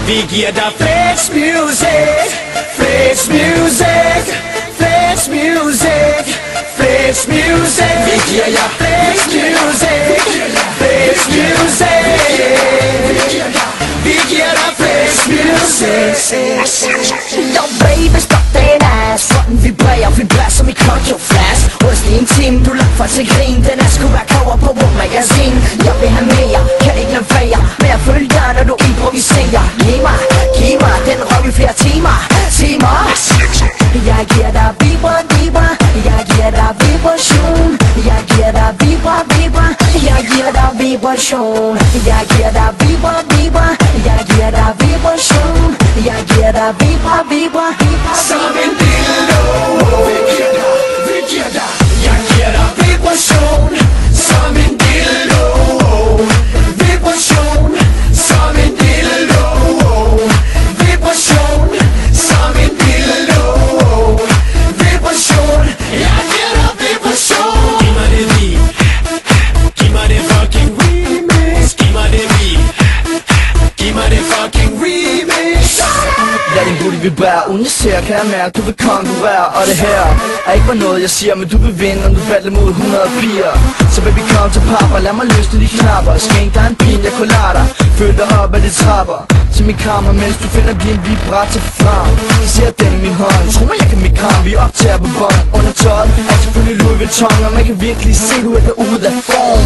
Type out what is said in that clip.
Vi giver dig flex music, flex music, flex music, flex music. Vi giver jer flex music, flex music. Vi giver dig flex music. Yo baby, stop den ass. Sådan vibrerer, vi blæser mit Concho Flash. Ryst i en time, du lagt for til grin. Den er sgu være cover på World Magazine. Jeg vil have mere, kan ikke lade være med at følge dig, når du improviserer. Giv mig den røv i flere timer. Jeg giver dig vibra. Jeg giver dig vibration. Jeg giver dig vibra. Jeg giver dig vibration. Jeg giver dig vibra. Jeg giver dig vibration. Jeg giver dig vibra. Som en dildo. Vi giver dig. Jeg giver dig vibration. Som en dildo. Vibration. Som en dildo. Vibration. Som en dildo. Vibration. Jeg giver dig vibration. Giv mig det beat. Giv mig det fucking remix. Giv mig det beat. Giv mig det fucking remix. Lad din booty vibrere, uden jeg ser, kan jeg mærke, du vil konkurrere. Og det her er ikke bare noget jeg siger, men du vil vinde, om du battler mod 100 piger. Så baby kom til papa, lad mig løsne de knapper. Skænk dig en pin, jeg kolder dig. Føl dig op ad de trapper til min kammer, mens du finder din vibrator frem. Jeg ser den i min hånd, tro mig jeg kan mit kram. Vi optager på bånd under tøjet, er selvfølgelig Louis Vuitton. Og man kan virkelig se, du er derude af form.